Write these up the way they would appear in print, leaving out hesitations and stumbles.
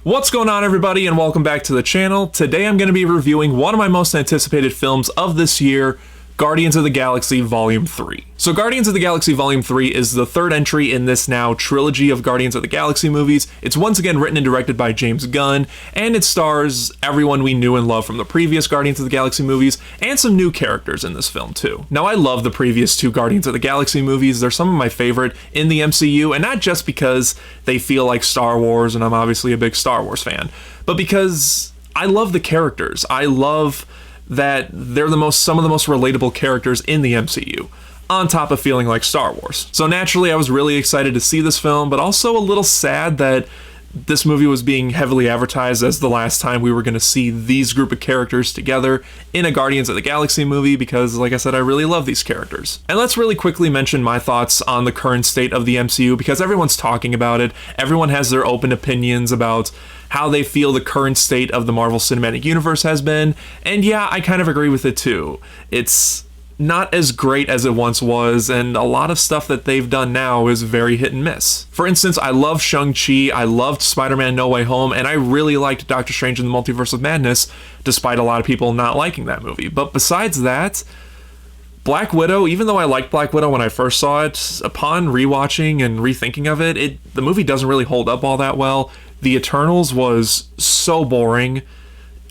What's going on, everybody, and welcome back to the channel. Today I'm going to be reviewing one of my most anticipated films of this year, Guardians of the Galaxy Volume 3. So Guardians of the Galaxy Volume 3 is the third entry in this now trilogy of Guardians of the Galaxy movies. It's once again written and directed by James Gunn, and it stars everyone we knew and loved from the previous Guardians of the Galaxy movies, and some new characters in this film too. Now, I love the previous two Guardians of the Galaxy movies. They're some of my favorite in the MCU, and not just because they feel like Star Wars, and I'm obviously a big Star Wars fan, but because I love the characters. I love that they're some of the most relatable characters in the MCU, on top of feeling like Star Wars. So naturally, I was really excited to see this film, but also a little sad that this movie was being heavily advertised as the last time we were going to see these group of characters together in a Guardians of the Galaxy movie, because, like I said, I really love these characters. And let's really quickly mention my thoughts on the current state of the MCU, because everyone's talking about it. Everyone has their open opinions about how they feel the current state of the Marvel Cinematic Universe has been, and yeah, I kind of agree with it too. It's not as great as it once was, and a lot of stuff that they've done now is very hit and miss. For instance, I love Shang-Chi, I loved Spider-Man No Way Home, and I really liked Doctor Strange in the Multiverse of Madness, despite a lot of people not liking that movie. But besides that, Black Widow, even though I liked Black Widow when I first saw it, upon rewatching and rethinking of it, the movie doesn't really hold up all that well. The Eternals was so boring.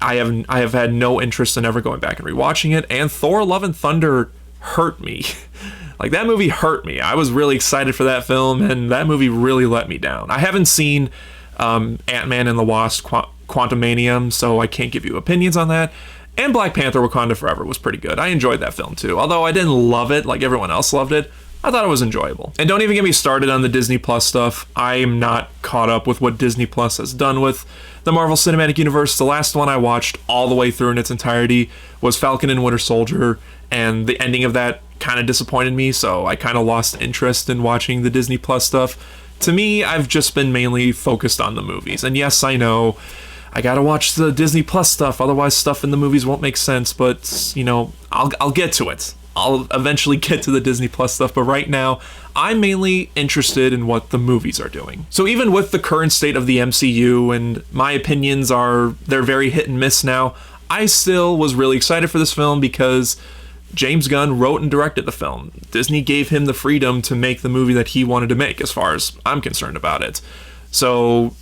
I have had no interest in ever going back and rewatching it, and Thor: Love and Thunder hurt me. Like, that movie hurt me. I was really excited for that film, and that movie really let me down. I haven't seen Ant-Man and the Wasp: Quantumanium, so I can't give you opinions on that. And Black Panther: Wakanda Forever was pretty good. I enjoyed that film too. Although I didn't love it like everyone else loved it, I thought it was enjoyable. And don't even get me started on the Disney Plus stuff. I am not caught up with what Disney Plus has done with the Marvel Cinematic Universe. The last one I watched all the way through in its entirety was Falcon and Winter Soldier, and the ending of that kind of disappointed me, so I kind of lost interest in watching the Disney Plus stuff. To me, I've just been mainly focused on the movies. And yes, I know I gotta watch the Disney Plus stuff, otherwise stuff in the movies won't make sense, but, you know, I'll get to it. I'll eventually get to the Disney Plus stuff, but right now, I'm mainly interested in what the movies are doing. So even with the current state of the MCU, and my opinions they're very hit and miss now, I still was really excited for this film because James Gunn wrote and directed the film. Disney gave him the freedom to make the movie that he wanted to make, as far as I'm concerned about it. So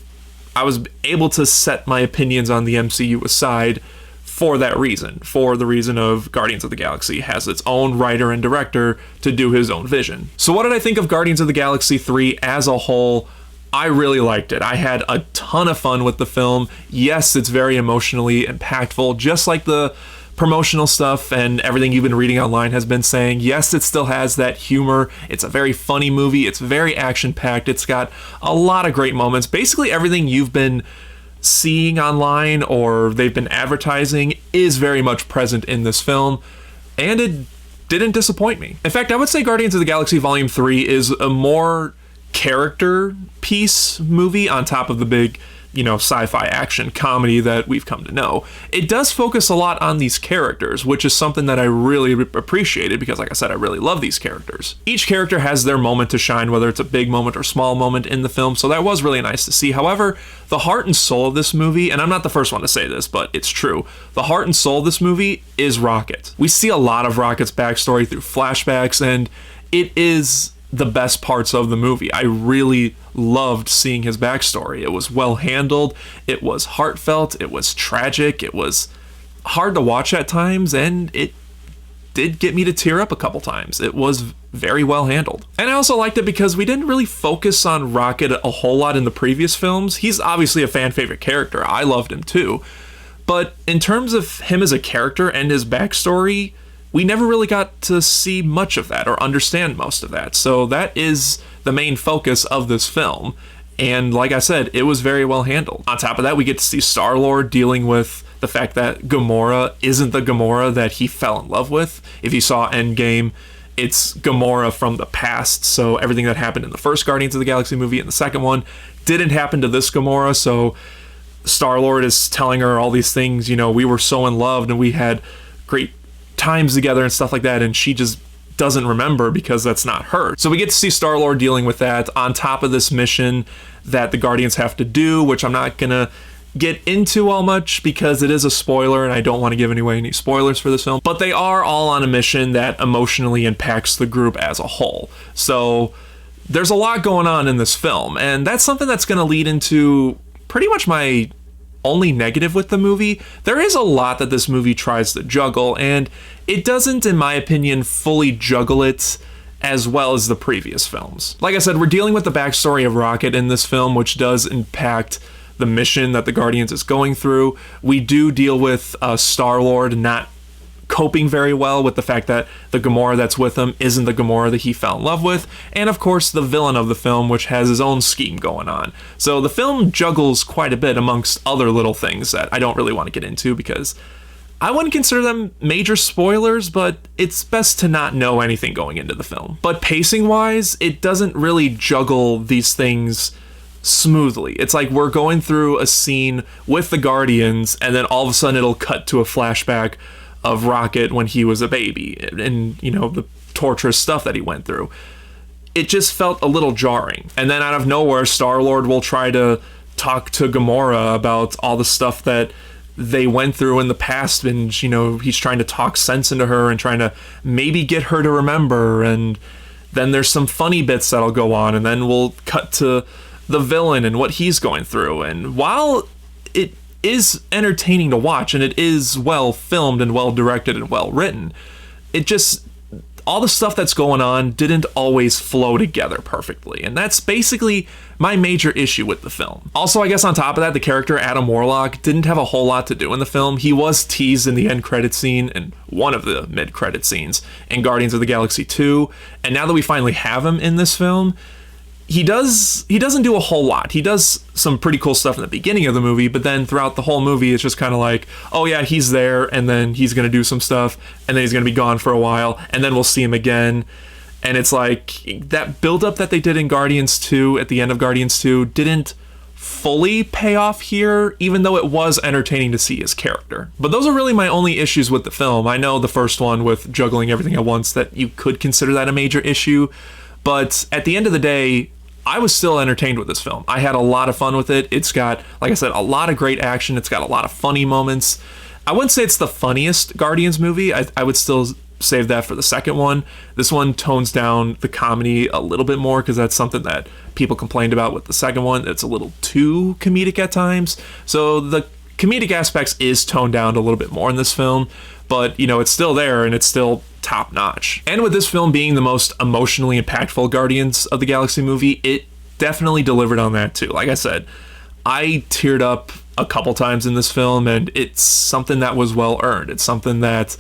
I was able to set my opinions on the MCU aside for that reason, for the reason of Guardians of the Galaxy has its own writer and director to do his own vision. So what did I think of Guardians of the Galaxy 3 as a whole? I really liked it. I had a ton of fun with the film. Yes, it's very emotionally impactful, just like the promotional stuff and everything you've been reading online has been saying. Yes, it still has that humor. It's a very funny movie. It's very action-packed. It's got a lot of great moments. Basically everything you've been seeing online or they've been advertising is very much present in this film, and it didn't disappoint me. In fact, I would say Guardians of the Galaxy Volume 3 is a more character piece movie on top of the big, sci-fi action comedy that we've come to know. It does focus a lot on these characters, which is something that I really appreciated because, like I said, I really love these characters. Each character has their moment to shine, whether it's a big moment or small moment in the film, so that was really nice to see. However, the heart and soul of this movie, and I'm not the first one to say this, but it's true, the heart and soul of this movie is Rocket. We see a lot of Rocket's backstory through flashbacks, and it is the best parts of the movie. I really loved seeing his backstory. It was well handled, it was heartfelt, it was tragic, it was hard to watch at times, and it did get me to tear up a couple times. It was very well handled. And I also liked it because we didn't really focus on Rocket a whole lot in the previous films. He's obviously a fan favorite character. I loved him too. But in terms of him as a character and his backstory, we never really got to see much of that or understand most of that. So that is the main focus of this film. And like I said, it was very well handled. On top of that, we get to see Star-Lord dealing with the fact that Gamora isn't the Gamora that he fell in love with. If you saw Endgame, it's Gamora from the past. So everything that happened in the first Guardians of the Galaxy movie and the second one didn't happen to this Gamora. So Star-Lord is telling her all these things, we were so in love and we had great times together and stuff like that, and she just doesn't remember because that's not her. So we get to see Star-Lord dealing with that on top of this mission that the Guardians have to do, which I'm not gonna get into all much because it is a spoiler and I don't want to give away any spoilers for this film, but they are all on a mission that emotionally impacts the group as a whole. So there's a lot going on in this film, and that's something that's going to lead into pretty much my only negative with the movie. There is a lot that this movie tries to juggle, and it doesn't, in my opinion, fully juggle it as well as the previous films. Like I said, we're dealing with the backstory of Rocket in this film, which does impact the mission that the Guardians is going through. We do deal with Star-Lord not coping very well with the fact that the Gamora that's with him isn't the Gamora that he fell in love with, and of course the villain of the film, which has his own scheme going on. So the film juggles quite a bit amongst other little things that I don't really want to get into because I wouldn't consider them major spoilers, but it's best to not know anything going into the film. But pacing wise, it doesn't really juggle these things smoothly. It's like we're going through a scene with the Guardians and then all of a sudden it'll cut to a flashback of Rocket when he was a baby and, you know, the torturous stuff that he went through. It just felt a little jarring. And then out of nowhere, Star-Lord will try to talk to Gamora about all the stuff that they went through in the past, and, you know, he's trying to talk sense into her and trying to maybe get her to remember. And then there's some funny bits that'll go on, and then we'll cut to the villain and what he's going through. And while it is entertaining to watch and it is well filmed and well directed and well written, it just, all the stuff that's going on didn't always flow together perfectly, and that's basically my major issue with the film. Also, I guess on top of that, the character Adam Warlock didn't have a whole lot to do in the film. He was teased in the end credit scene and one of the mid credit scenes in Guardians of the Galaxy 2, and now that we finally have him in this film, he doesn't do a whole lot. He does some pretty cool stuff in the beginning of the movie, but then throughout the whole movie, it's just kind of like, oh yeah, he's there, and then he's going to do some stuff, and then he's going to be gone for a while, and then we'll see him again. And it's like, that buildup that they did in Guardians 2, at the end of Guardians 2, didn't fully pay off here, even though it was entertaining to see his character. But those are really my only issues with the film. I know the first one with juggling everything at once, that you could consider that a major issue, but at the end of the day, I was still entertained with this film. I had a lot of fun with it. It's got, like I said, a lot of great action. It's got a lot of funny moments. I wouldn't say it's the funniest Guardians movie. I would still save that for the second one. This one tones down the comedy a little bit more because that's something that people complained about with the second one. It's a little too comedic at times. So the comedic aspects is toned down a little bit more in this film, but, you know, it's still there and it's still top notch. And with this film being the most emotionally impactful Guardians of the Galaxy movie, it definitely delivered on that too. Like I said, I teared up a couple times in this film, and it's something that was well earned. It's something that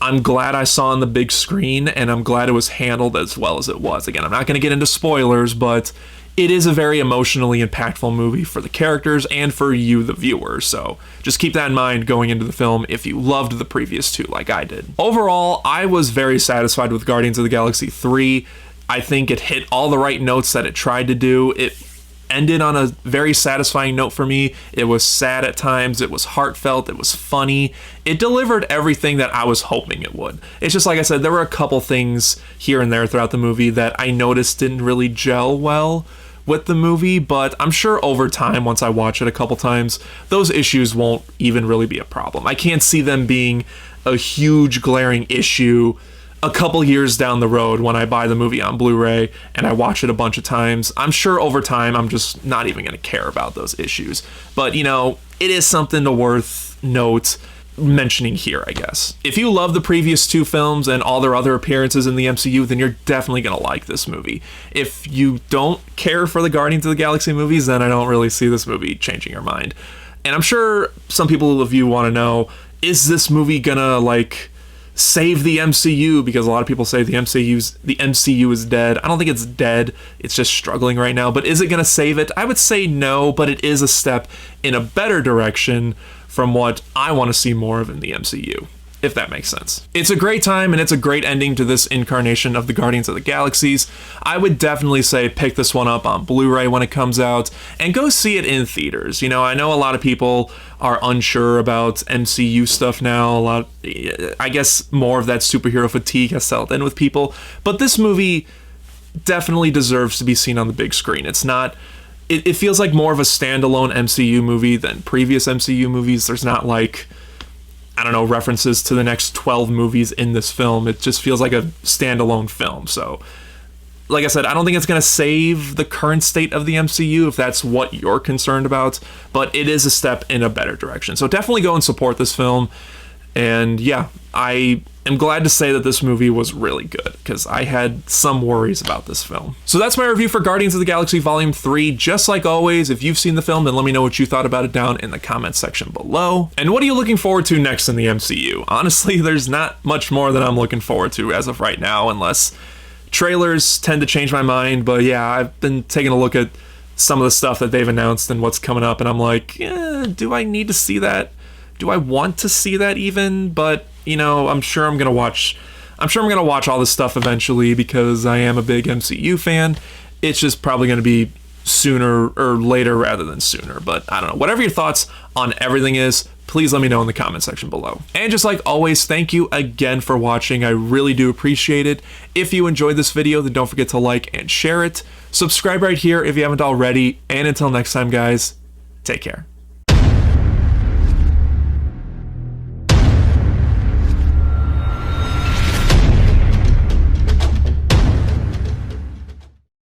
I'm glad I saw on the big screen, and I'm glad it was handled as well as it was. Again, I'm not going to get into spoilers, but it is a very emotionally impactful movie for the characters and for you, the viewer. So just keep that in mind going into the film if you loved the previous two like I did. Overall, I was very satisfied with Guardians of the Galaxy 3. I think it hit all the right notes that it tried to do. It ended on a very satisfying note for me. It was sad at times, it was heartfelt, it was funny. It delivered everything that I was hoping it would. It's just like I said, there were a couple things here and there throughout the movie that I noticed didn't really gel well with the movie, but I'm sure over time, once I watch it a couple times, those issues won't even really be a problem. I can't see them being a huge glaring issue a couple years down the road when I buy the movie on Blu-ray and I watch it a bunch of times. I'm sure over time I'm just not even going to care about those issues. But, you know, it is something to worth note mentioning here, I guess. If you love the previous two films and all their other appearances in the MCU, then you're definitely going to like this movie. If you don't care for the Guardians of the Galaxy movies, then I don't really see this movie changing your mind. And I'm sure some people of you want to know, is this movie gonna, like, save the MCU? Because a lot of people say the MCU is dead. I don't think it's dead. It's just struggling right now. But is it going to save it? I would say no, but it is a step in a better direction from what I want to see more of in the MCU. if that makes sense. It's a great time and it's a great ending to this incarnation of the Guardians of the Galaxies. I would definitely say pick this one up on Blu-ray when it comes out and go see it in theaters. You know, I know a lot of people are unsure about MCU stuff now. I guess more of that superhero fatigue has settled in with people, but this movie definitely deserves to be seen on the big screen. It's not, it feels like more of a standalone MCU movie than previous MCU movies. There's not like, I don't know, references to the next 12 movies in this film. It just feels like a standalone film. So, like I said, I don't think it's going to save the current state of the MCU if that's what you're concerned about, but it is a step in a better direction. So definitely go and support this film. And yeah, I am glad to say that this movie was really good because I had some worries about this film. So that's my review for Guardians of the Galaxy Volume 3. Just like always, if you've seen the film, then let me know what you thought about it down in the comments section below. And what are you looking forward to next in the MCU? Honestly, there's not much more that I'm looking forward to as of right now, unless trailers tend to change my mind. But yeah, I've been taking a look at some of the stuff that they've announced and what's coming up, and I'm like, do I need to see that? Do I want to see that even? But, you know, I'm sure I'm gonna watch all this stuff eventually because I am a big MCU fan. It's just probably gonna be sooner or later rather than sooner. But I don't know. Whatever your thoughts on everything is, please let me know in the comment section below. And just like always, thank you again for watching. I really do appreciate it. If you enjoyed this video, then don't forget to like and share it. Subscribe right here if you haven't already. And until next time, guys, take care.